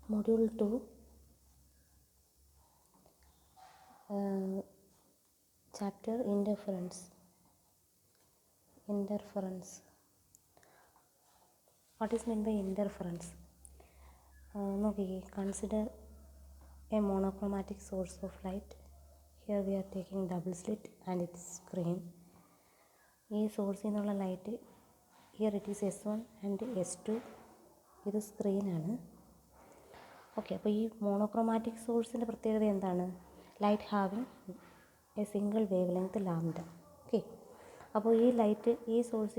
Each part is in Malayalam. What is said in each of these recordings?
Module 2, chapter Interference. What is meant by interference? Consider a monochromatic source of light. Here we are taking double slit and its screen. This source in light, here it is S1 and S2. This is screen. Okay, so this monochromatic source in the light having a single wavelength lambda. Okay, so this light this source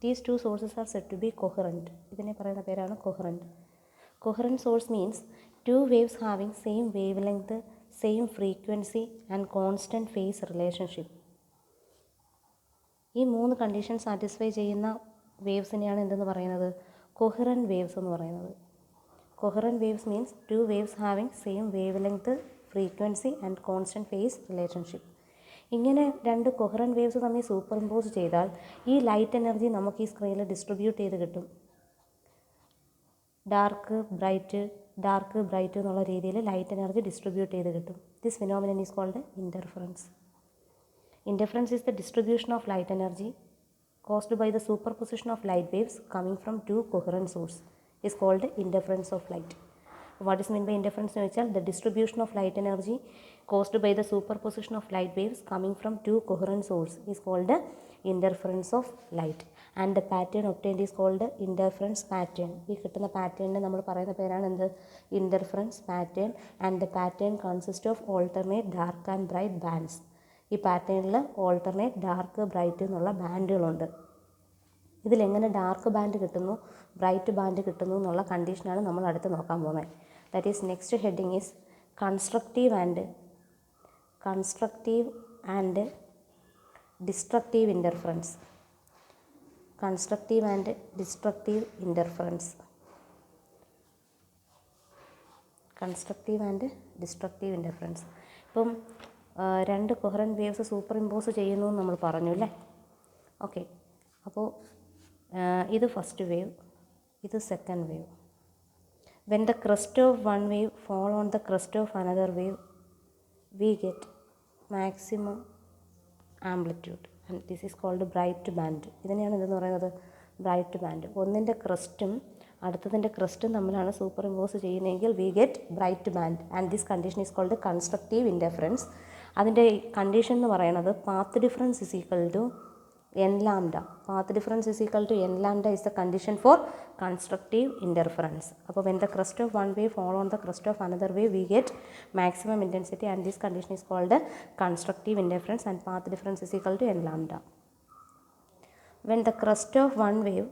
these two sources are said to be coherent. Coherent. Coherent source means two waves having same wavelength, same frequency and constant phase relationship. These three conditions satisfy waves coherent waves. Coherent waves means two waves having same wavelength, frequency and constant phase relationship. ഇങ്ങനെ രണ്ട് coherent waves തമ്മിൽ superimpose ചെയ്താൽ ഈ light energy നമുക്ക് ഈ സ്ക്രീനിൽ distribute ചെയ്ത് കിട്ടും. ഡാർക്ക് ബ്രൈറ്റ് എന്നുള്ള രീതിയിൽ ലൈറ്റ് എനർജി ഡിസ്ട്രിബ്യൂട്ട് ചെയ്ത് കിട്ടും. This phenomenon is called interference. Interference is the distribution of light energy caused by the superposition of light waves coming from two coherent sources is called interference of light. What is meant by interference? The distribution of light energy caused by the superposition of light waves coming from two coherent sources is called interference of light, and the pattern obtained is called interference pattern. ഈ കിട്ടുന്ന പാറ്റേണിനെ നമ്മൾ പറയുന്ന പേരാണ് എന്ത്? Interference pattern. And the pattern consist of alternate dark and bright bands. ഈ പാറ്റേണിൽ ഓൾട്ടർനേറ്റ് ഡാർക്ക് ബ്രൈറ്റ് എന്നുള്ള ബാൻഡുകളുണ്ട്. ഇതിലെങ്ങനെ ഡാർക്ക് ബാൻഡ് കിട്ടുന്നു, ബ്രൈറ്റ് ബാൻഡ് കിട്ടുന്നു എന്നുള്ള കണ്ടീഷനാണ് നമ്മൾ അടുത്ത് നോക്കാൻ പോകുന്നത്. That is next heading is constructive and destructive interference. Constructive and destructive interference. Constructive and destructive interference. ഇപ്പം രണ്ട് കൊഹറൻറ്റ് വേവ്സ് സൂപ്പർ ഇമ്പോസ് ചെയ്യുന്നു എന്ന് നമ്മൾ പറഞ്ഞു അല്ലേ? ഓക്കെ, അപ്പോൾ ഇത് ഫസ്റ്റ് വേവ്, ഇത് second wave. When the crest of one wave fall on the crest of another wave, we get maximum amplitude and this is called bright band. ഇതിനെയാണ് ഇതെന്ന് പറയുന്നത് ബ്രൈറ്റ് ബാൻഡ്. ഒന്നിൻ്റെ ക്രസ്റ്റും അടുത്തതിൻ്റെ ക്രസ്റ്റും തമ്മിലാണ് സൂപ്പർ ഇമ്പോസ് ചെയ്യുന്നതെങ്കിൽ we get bright band and this condition is called constructive interference. അതിൻ്റെ കണ്ടീഷൻ എന്ന് പറയുന്നത് path difference is equal to n lambda. Path difference is equal to n lambda is the condition for constructive interference. അപ്പോൾ when the crest of one wave fall on the crest of another wave, we get maximum intensity and this condition is called constructive interference and path difference is equal to n lambda. When the crest of one wave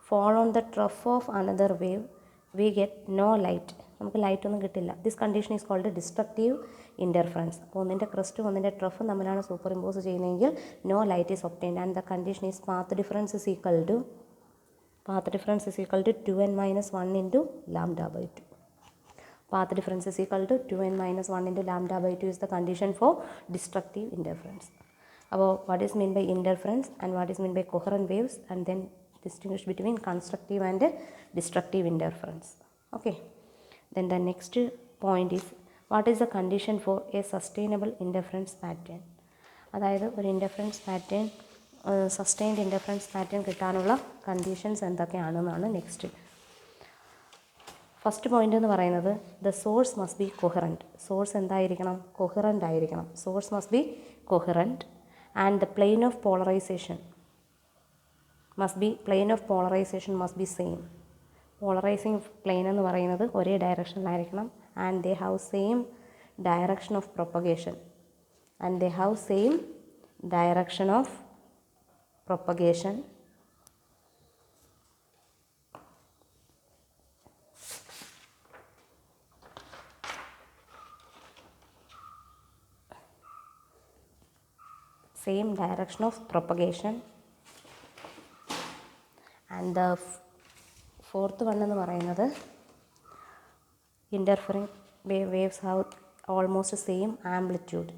fall on the trough of another wave, we get no light. നമുക്ക് ലൈറ്റ് ഒന്നും കിട്ടില്ല. This condition is called destructive interference. അപ്പോൾ ഒന്നിൻ്റെ ക്രസ്റ്റും ഒന്നിൻ്റെ ട്രഫും തമ്മിലാണ് സൂപ്പർ ഇമ്പോസ് ചെയ്യുന്നതെങ്കിൽ no light is obtained and the condition is path difference is equal to 2n minus 1 into lambda by 2. Path difference is equal to 2n minus 1 into lambda by 2 is the condition for destructive interference. അപ്പോൾ what is meant by interference and what is meant by coherent waves, and then distinguish between constructive and destructive interference. Okay. Then the next point is what is the condition for a sustainable interference pattern. അതായത് ഒരു interference pattern sustained interference pattern കിട്ടാനുള്ള കണ്ടീഷൻസ് എന്തൊക്കെയാണെന്നാണ് നെക്സ്റ്റ്. ഫസ്റ്റ് പോയിൻ്റ് എന്ന് പറയുന്നത് the source must be coherent. Source എന്തായിരിക്കണം? കൊഹറൻ്റ് ആയിരിക്കണം. Source must be coherent and the plane of polarisation must be same. Polarising plane എന്ന് പറയുന്നത് ഒരേ ഡയറക്ഷനിലായിരിക്കണം. And they have same direction of propagation. And the fourth one എന്ന് പറയുന്നത് interfering waves have almost same amplitude.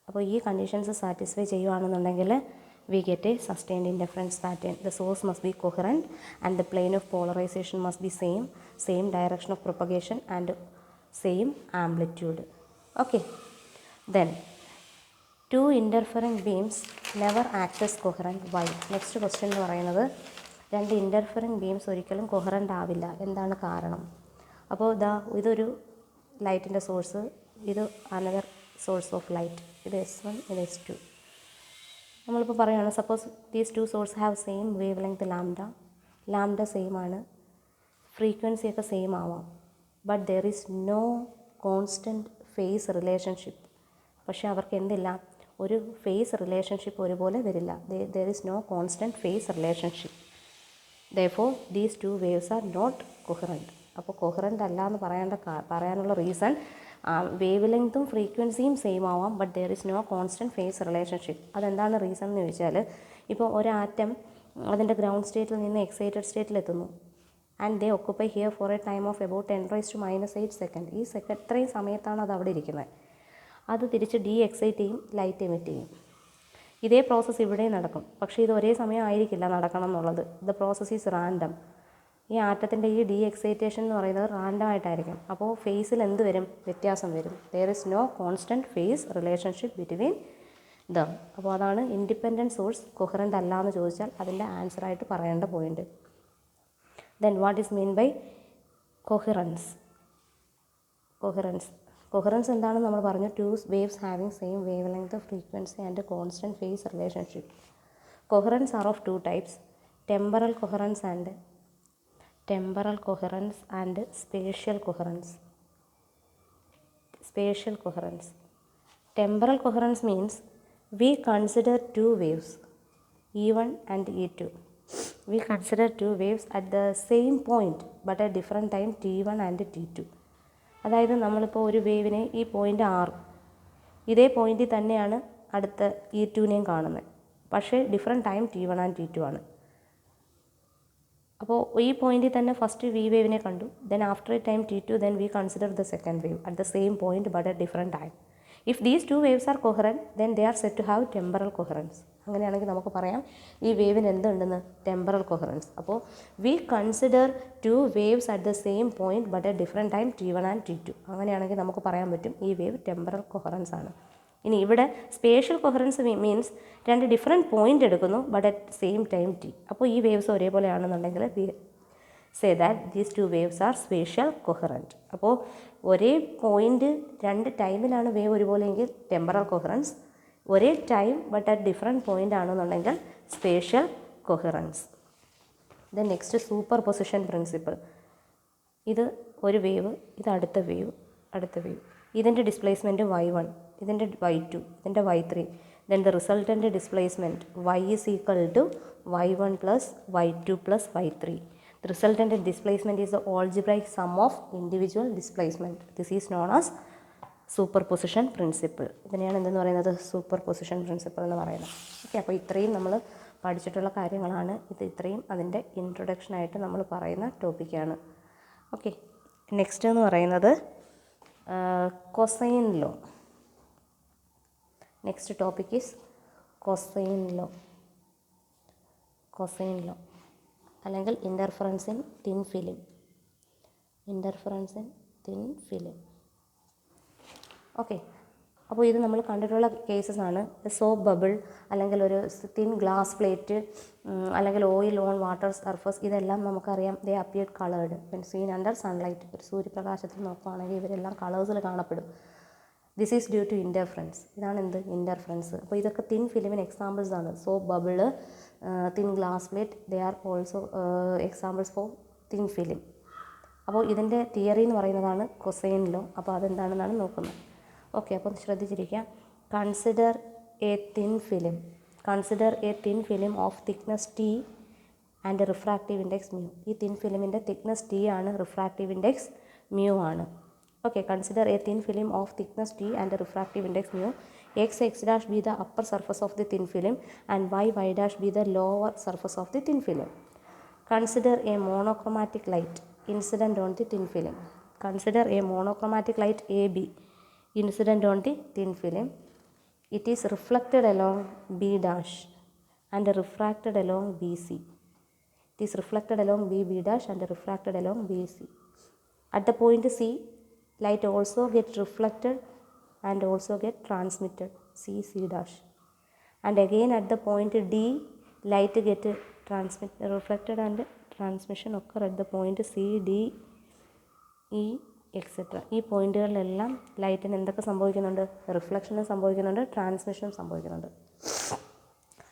അപ്പോൾ ഈ കണ്ടീഷൻസ് സാറ്റിസ്ഫൈ ചെയ്യുകയാണെന്നുണ്ടെങ്കിൽ we get a sustained interference pattern. The source must be coherent and the plane of polarization must be same direction of propagation and same amplitude. Okay, then two interfering beams never act as coherent. Why? Next question എന്ന് പറയുന്നത് രണ്ട് ഇൻ്റർഫറിങ് ബീംസ് ഒരിക്കലും കൊഹറൻ്റ് ആവില്ല. എന്താണ് കാരണം? അപ്പോൾ ഇതൊരു ലൈറ്റിൻ്റെ സോഴ്സ്, ഇത് അനദർ സോഴ്സ് ഓഫ് ലൈറ്റ്, ഇത് S1 ഇത് S2. നമ്മളിപ്പോൾ പറയുകയാണ് suppose these two source have same wavelength lambda same ആണ്, ഫ്രീക്വൻസിയൊക്കെ സെയിം ആവാം, but there is no constant phase relationship. പക്ഷേ അവർക്ക് എന്തില്ല, ഒരു ഫേസ് റിലേഷൻഷിപ്പ് ഒരുപോലെ വരില്ല. There is no constant phase relationship. therefore these two waves are not coherent. അപ്പോൾ കൊഹറൻ്റ് അല്ല എന്ന് പറയാനുള്ള റീസൺ വേവ് ലെങ്ത്തും ഫ്രീക്വൻസിയും സെയിം ആവാം, but there is no constant phase relationship. അതെന്താണ് റീസൺ എന്ന് ചോദിച്ചാൽ, ഇപ്പോൾ ഒരു ആറ്റം അതിൻ്റെ ഗ്രൗണ്ട് സ്റ്റേറ്റിൽ നിന്ന് എക്സൈറ്റഡ് സ്റ്റേറ്റിലെത്തുന്നു and they occupy here for a time of about 10⁻⁸ second. ഈ ഇത്രയും സമയത്താണ് അത് അവിടെ ഇരിക്കുന്നത്. അത് തിരിച്ച് എക്സൈറ്റ് ചെയ്യും, ലൈറ്റ് എമിറ്റ് ചെയ്യും. ഇതേ പ്രോസസ്സ് ഇവിടെയും നടക്കും, പക്ഷേ ഇത് ഒരേ സമയം ആയിരിക്കില്ല നടക്കണം എന്നുള്ളത്. The process is random. ഈ ആറ്റത്തിൻ്റെ ഈ എക്സൈറ്റേഷൻ എന്ന് പറയുന്നത് റാൻഡം ആയിട്ടായിരിക്കും. അപ്പോൾ ഫേസിൽ എന്ത് വരും? വ്യത്യാസം വരും. There is no constant phase relationship between them. അപ്പോൾ അതാണ് ഇൻഡിപെൻഡൻറ്റ് സോഴ്സ് കൊഹറൻ്റ് അല്ല എന്ന് ചോദിച്ചാൽ അതിൻ്റെ ആൻസറായിട്ട് പറയേണ്ട point. Then what is mean by coherence? Coherence എന്താണെന്ന് നമ്മൾ പറഞ്ഞു. Two waves having same wavelength, frequency and constant phase relationship. Coherence are of two types, temporal coherence and spatial coherence. Temporal coherence means we consider two waves, E1 and E2. We consider two waves at the same point but at different time T1 and T2. അതായത് നമ്മളിപ്പോൾ ഒരു വേവിനെ ഈ പോയിൻ്റ് R, ഇതേ പോയിൻറ്റിൽ തന്നെയാണ് അടുത്ത E2നെയും കാണുന്നത്, പക്ഷേ different time T1 and T2 ആണ്. അപ്പോൾ ഈ പോയിൻറ്റിൽ തന്നെ ഫസ്റ്റ് വി വേവിനെ കണ്ടു, then after a time T2, then we consider the second wave at the same point but at different time. If these two waves are coherent then they are set to have temporal coherence. അങ്ങനെയാണെങ്കിൽ നമുക്ക് പറയാം ഈ വേവിന് എന്തുണ്ടെന്ന്? Temporal coherence. അപ്പോൾ we consider two waves at the same point but at different time T1 and T2. അങ്ങനെയാണെങ്കിൽ നമുക്ക് പറയാൻ പറ്റും ഈ വേവ് ടെമ്പറൽ കൊഹറൻസ് ആണ്. ഇനി ഇവിടെ സ്പേഷ്യൽ കൊഹറൻസ് മീൻസ് രണ്ട് ഡിഫറെൻറ്റ് പോയിൻ്റ് എടുക്കുന്നു but at same time T. അപ്പോൾ ഈ വേവ്സ് ഒരേപോലെയാണെന്നുണ്ടെങ്കിൽ we say that these two waves are spatial coherent. അപ്പോൾ ഒരേ പോയിൻ്റ് രണ്ട് ടൈമിലാണ് വേവ് ഒരുപോലെയെങ്കിൽ ടെമ്പറൽ കൊഹറൻസ്, ഒരേ time but at different point ആണെന്നുണ്ടെങ്കിൽ spatial coherence. Then next superposition principle. ഇത് ഒരു വേവ്, ഇത് അടുത്ത വേവ്. ഇതിൻ്റെ ഡിസ്പ്ലേസ്മെൻറ്റ് y1, ഇതിൻ്റെ y2, ഇതിൻ്റെ y3. Then the resultant displacement y is equal to y1 plus y2 plus y3. The resultant displacement is the algebraic sum of individual displacement. This is known as superposition principle. ഇതിനെയാണ് എന്തെന്ന് പറയുന്നത്? സൂപ്പർപൊസിഷൻ പ്രിൻസിപ്പിൾ എന്ന് പറയുന്നത്. ഓക്കെ, അപ്പോൾ ഇത്രയും നമ്മൾ പഠിച്ചിട്ടുള്ള കാര്യങ്ങളാണ്. ഇത്രയും അതിൻ്റെ ഇൻട്രൊഡക്ഷനായിട്ട് നമ്മൾ പറയുന്ന ടോപ്പിക്കാണ്. ഓക്കെ, നെക്സ്റ്റ് എന്ന് പറയുന്നത് cosine law. Next topic is cosine law അല്ലെങ്കിൽ interference in thin film. Okay, അപ്പോൾ ഇത് നമ്മൾ കണ്ടിട്ടുള്ള കേസസ് ആണ്. സോപ്പ് ബബിൾ അല്ലെങ്കിൽ ഒരു തിൻ ഗ്ലാസ് പ്ലേറ്റ് അല്ലെങ്കിൽ ഓയിൽ ഓൺ വാട്ടർ സർഫസ്, ഇതെല്ലാം നമുക്കറിയാം they appear coloured when seen under sunlight. ഒരു സൂര്യപ്രകാശത്തിൽ നോക്കുകയാണെങ്കിൽ ഇവരെല്ലാം കളേഴ്സിൽ കാണപ്പെടും. This is due to interference. ഇതാണ് എന്ത്? ഇൻ്റർഫറൻസ്. അപ്പോൾ ഇതൊക്കെ തിൻ ഫിലിമിന് എക്സാമ്പിൾസ് ആണ്. Soap bubble, thin glass plate, they are also examples for thin film. അപ്പോൾ ഇതിൻ്റെ തിയറി എന്ന് പറയുന്നതാണ് കൊസൈൻ ലോ. അപ്പോൾ അതെന്താണെന്നാണ് നോക്കുന്നത്. ഓക്കെ, അപ്പോൾ ശ്രദ്ധിച്ചിരിക്കുക. Consider a thin film of thickness T and refractive index mu. ഈ തിൻ ഫിലിമിൻ്റെ തിക്നെസ് T ആണ്, റിഫ്രാക്റ്റീവ് ഇൻഡെക്സ് മ്യൂ ആണ്. Okay, consider a thin film of thickness T and a refractive index mu. X dash be the upper surface of the thin film and y dash be the lower surface of the thin film. Consider a monochromatic light incident on the thin film. Consider a monochromatic light AB incident on the thin film. It is reflected along B dash and refracted along BC. It is reflected along BB dash and refracted along BC. At the point C, light also get reflected and also get transmitted, C dash. And again at the point D, light get reflected and transmission occur at the point C, D, E, etc. ഈ പോയിന്റുകളിലെല്ലാം ലൈറ്റിന് എന്തൊക്കെ സംഭവിക്കുന്നുണ്ട്? റിഫ്ലക്ഷനും സംഭവിക്കുന്നുണ്ട്, ട്രാൻസ്മിഷനും സംഭവിക്കുന്നുണ്ട്.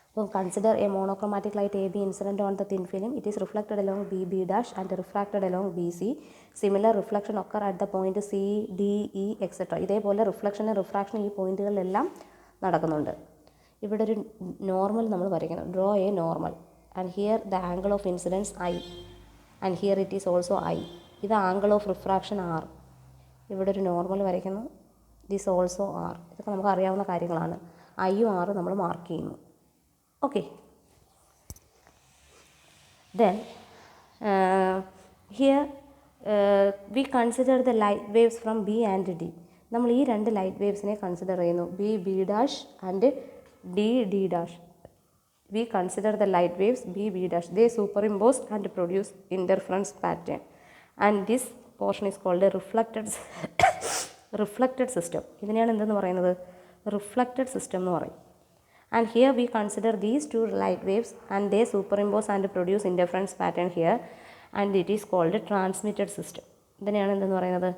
അപ്പോൾ consider A monochromatic light A B incident on the thin film. It is reflected along B B dash and refracted along B C. Similar reflection occur at the point C, D, E, etcetera. ഇതേപോലെ റിഫ്ലക്ഷനും റിഫ്രാക്ഷനും ഈ പോയിന്റുകളിലെല്ലാം നടക്കുന്നുണ്ട്. ഇവിടെ ഒരു നോർമൽ നമ്മൾ വരയ്ക്കണം. Draw a normal and here the angle of incidence I and here it is also I. ഇത് ആംഗിൾ ഓഫ് റിഫ്രാക്ഷൻ ആർ. ഇവിടെ ഒരു നോർമൽ വരയ്ക്കുന്നു. This also R. ഇതൊക്കെ നമുക്ക് അറിയാവുന്ന കാര്യങ്ങളാണ്. ഐയും ആറും നമ്മൾ മാർക്ക് ചെയ്യുന്നു. Okay. Then here we consider the light waves from B and D. നമ്മൾ ഈ രണ്ട് ലൈറ്റ് വേവ്സിനെ കൺസിഡർ ചെയ്യുന്നു. B B dash and D D dash. We consider the light waves B B dash. They superimpose and produce interference pattern, and this portion is called a reflected system. ഇതിനെയാണ് എന്തെന്ന് പറയുന്നത്? റിഫ്ലക്റ്റഡ് സിസ്റ്റം എന്ന് പറയും. And here we consider these two light waves and they superimpose and produce interference pattern here, and it is called a transmitted system. ഇതിനെയാണ് എന്തെന്ന് പറയുന്നത്?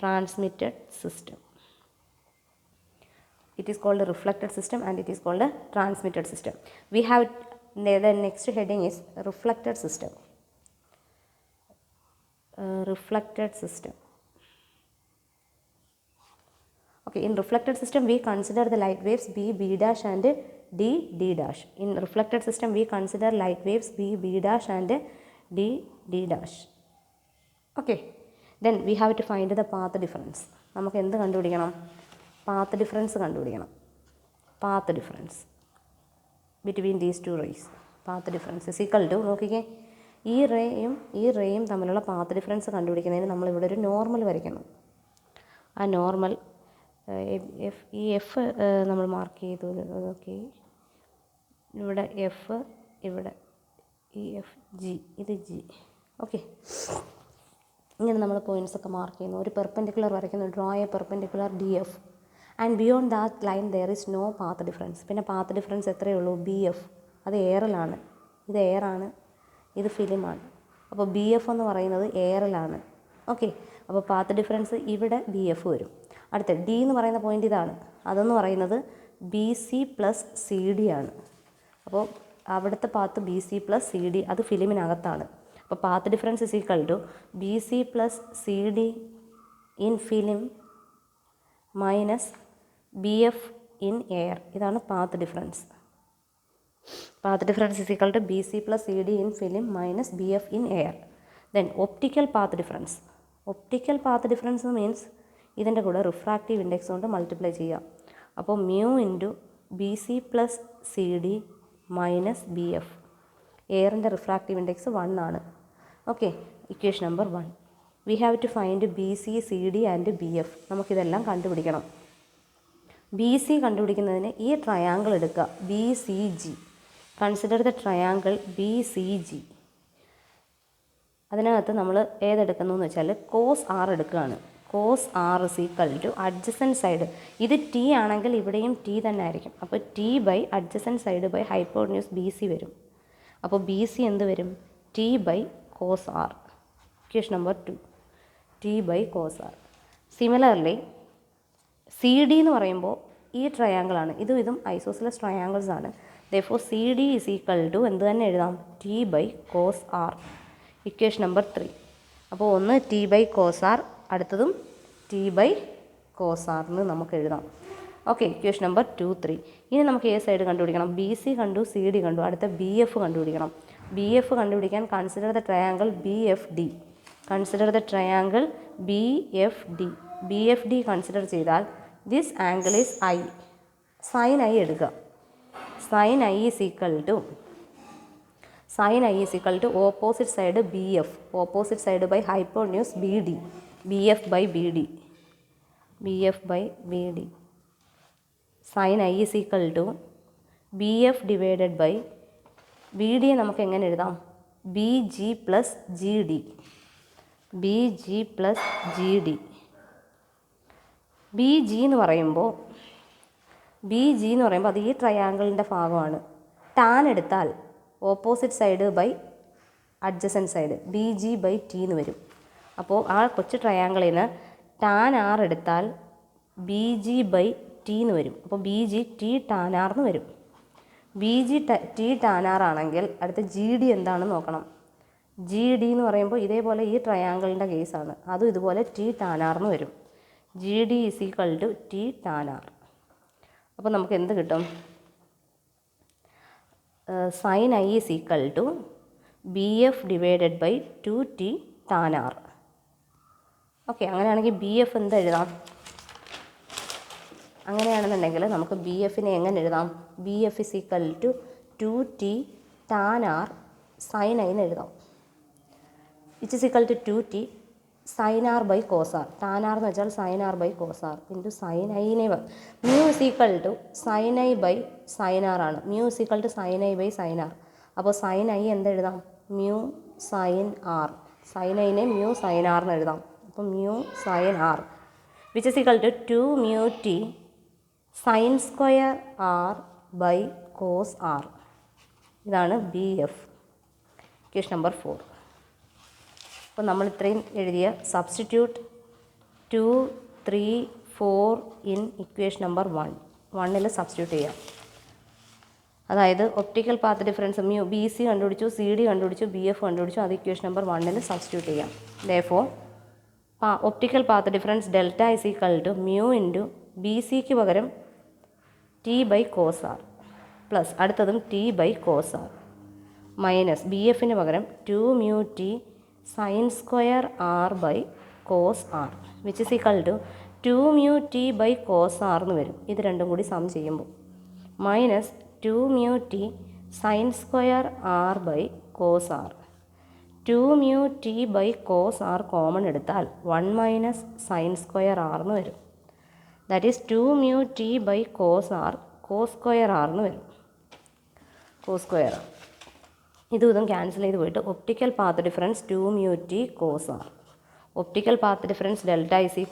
Transmitted system. It is called a reflected system and it is called a transmitted system. We have the next heading is reflected system. Reflected system. Okay, in reflected system we consider the light waves B B dash and D D dash. In reflected system we consider light waves B B dash and D D dash. Okay, then we have to find the path difference. നമുക്ക് എന്ത് കണ്ടുപിടിക്കണം? പാത്ത് ഡിഫറൻസ് കണ്ടുപിടിക്കണം. Path difference between these two rays. Path difference is equal to, നോക്കിക്കേ, ഈ റേയും തമ്മിലുള്ള പാത്ത് ഡിഫറൻസ് കണ്ടുപിടിക്കുന്നതിന് നമ്മളിവിടെ ഒരു നോർമൽ വരയ്ക്കുന്നു. ആ നോർമൽ ഈ എഫ് നമ്മൾ മാർക്ക് ചെയ്തു. ഓക്കെ, ഇവിടെ എഫ്, ഇവിടെ ഈ എഫ് ജി, ഇത് ജി. ഓക്കെ, ഇങ്ങനെ നമ്മൾ പോയിൻറ്റ്സൊക്കെ മാർക്ക് ചെയ്യുന്നു. ഒരു പെർപെൻഡിക്കുലർ വരയ്ക്കുന്നു. Draw a perpendicular D F and beyond that line there is no path difference. പിന്നെ പാത്ത് ഡിഫറൻസ് എത്രയേ ഉള്ളൂ? B F. അത് എയറിലാണ്. ഇത് എയറാണ്, ഇത് ഫിലിമാണ്. അപ്പോൾ ബി എഫ് എന്ന് പറയുന്നത് എയറിലാണ്. ഓക്കെ, അപ്പോൾ പാത്ത് ഡിഫറൻസ് ഇവിടെ ബി എഫ് വരും. അടുത്ത ഡി എന്ന് പറയുന്ന പോയിൻ്റ് ഇതാണ്. അതെന്ന് പറയുന്നത് B C plus C D ആണ്. അപ്പോൾ അവിടുത്തെ path B C plus C D, അത് ഫിലിമിനകത്താണ്. അപ്പോൾ path difference is equal to B C plus C D in film minus B F in air. ഇതാണ് path difference. Path difference is equal to B C plus C D in film minus B F in air. Then optical path difference. Optical path difference means ഇതിൻ്റെ കൂടെ റിഫ്രാക്റ്റീവ് ഇൻഡെക്സ് കൊണ്ട് മൾട്ടിപ്ലൈ ചെയ്യാം. അപ്പോൾ mu into B C plus C D minus B F. എയറിൻ്റെ റിഫ്രാക്റ്റീവ് ഇൻഡെക്സ് 1 ആണ്. Okay, equation number 1. We have to find B C, C D and B F. നമുക്കിതെല്ലാം കണ്ടുപിടിക്കണം. ബി സി കണ്ടുപിടിക്കുന്നതിന് ഈ ട്രയാങ്കിൾ എടുക്കുക, B C G. Consider the triangle B C G. അതിനകത്ത് നമ്മൾ ഏതെടുക്കുന്നു എന്ന് വെച്ചാൽ കോസ് ആർ എടുക്കുകയാണ്. Cos R is equal to adjacent side. ഇത് ടി ആണെങ്കിൽ ഇവിടെയും ടി തന്നെ ആയിരിക്കും. അപ്പോൾ T by adjacent side by hypotenuse B C വരും. അപ്പോൾ ബി സി എന്ത് വരും? T by cos R. Equation number 2, T by cos R. Similarly C D എന്ന് പറയുമ്പോൾ ഈ ട്രയാങ്കിളാണ്. ഇതും ഐസോസിലസ് ട്രയാങ്കിൾസ് ആണ്. Therefore C D is equal to എന്ത് തന്നെ എഴുതാം? T by cos R. Equation number 3. അപ്പോൾ ഒന്ന് ടി ബൈ കോസ് ആർ, അടുത്തതും ടി ബൈ കോസ് ആർ എന്ന് നമുക്ക് എഴുതാം. Okay, equation number 2, 3. ഇനി നമുക്ക് ഏ സൈഡ് കണ്ടുപിടിക്കണം? ബി സി കണ്ടു, സി ഡി കണ്ടു. അടുത്ത ബി എഫ് കണ്ടുപിടിക്കണം. ബി എഫ് കണ്ടുപിടിക്കാൻ consider the triangle B F D. Consider the triangle B F D. B F D consider ചെയ്താൽ this angle is I. Sine I എടുക്കുക. Sine I is equal to opposite side B F, opposite side by hypotenuse B D, B F by B D, B F by B D. Sine I is equal to B F divided by B ഡിയെ നമുക്ക് എങ്ങനെ എഴുതാം? B G plus G D. B G plus G D. B G എന്ന് പറയുമ്പോൾ അത് ഈ ട്രയാങ്കിളിൻ്റെ ഭാഗമാണ്. ടാൻ എടുത്താൽ opposite side by adjacent side B G by T എന്ന് വരും. അപ്പോൾ ആ കൊച്ചു ട്രയാങ്കിളിൽ നിന്ന് ടാൻ ആർ എടുത്താൽ ബി ജി ബൈ ടി എന്ന് വരും. അപ്പോൾ B G T tan R എന്ന് വരും. B G T tan R ആണെങ്കിൽ അടുത്ത ജി ഡി എന്താണെന്ന് നോക്കണം. ജി ഡി എന്ന് പറയുമ്പോൾ ഇതേപോലെ ഈ ട്രയാങ്കിളിൻ്റെ കേസാണ്. അതും ഇതുപോലെ ടി ടാൻ ആർ എന്ന് വരും. G D is equal to T tan R. അപ്പോൾ നമുക്ക് എന്ത് കിട്ടും? Sine I is equal to B F divided by 2t tan R. Okay, അങ്ങനെയാണെങ്കിൽ ബി എഫ് എന്ത് എഴുതാം? അങ്ങനെയാണെന്നുണ്ടെങ്കിൽ നമുക്ക് ബി എഫിനെ എങ്ങനെ എഴുതാം? B F is equal to 2t tan R sine I എന്ന് എഴുതാം. Which is equal to 2t sine R by cos R. Tan R എന്ന് വെച്ചാൽ sine R by cos R into sine ഐനെ mu is equal to sine I by sine R ആണ്. Mu is equal to sine I by sine R. അപ്പോൾ സൈൻ ഐ എന്തെഴുതാം? Mu sine R. സൈൻ ഐനെ മ്യൂ സൈൻ ആർ എന്ന് എഴുതാം. അപ്പോൾ mu sine R which is equal to 2 mu T sine square R by cos R. ഇതാണ് ബി എഫ്. Equation number 4. അപ്പോൾ നമ്മൾ ഇത്രയും എഴുതിയ substitute 2, 3, 4 in equation number 1 substitute ചെയ്യാം. അതായത് optical path difference mu B C കണ്ടുപിടിച്ചു, സി ഡി കണ്ടുപിടിച്ചു, ബി എഫ് കണ്ടുപിടിച്ചു. അത് ഇക്വേഷൻ നമ്പർ 1 സബ്സ്റ്റിറ്റ്യൂട്ട് ചെയ്യാം. Therefore optical path difference delta is equal to mu into B സിക്ക് പകരം T by cos R plus അടുത്തതും T by cos R minus B എഫിന് പകരം 2 mu T sine square R by cos R which is equal to 2 mu T by cos R എന്ന് വരും. ഇത് രണ്ടും കൂടി സം ചെയ്യുമ്പോൾ minus 2 mu T sine square R by cos R. 2 mu T by cos R common എടുത്താൽ 1 മൈനസ് സൈൻ സ്ക്വയർ ആർ എന്ന് വരും. That is 2 mu T by cos R cos square R എന്ന് വരും. കോസ് സ്ക്വയർ ആർ ഇതും ക്യാൻസൽ ചെയ്ത് പോയിട്ട് optical path difference 2 mu T cos R. Optical path difference delta is equal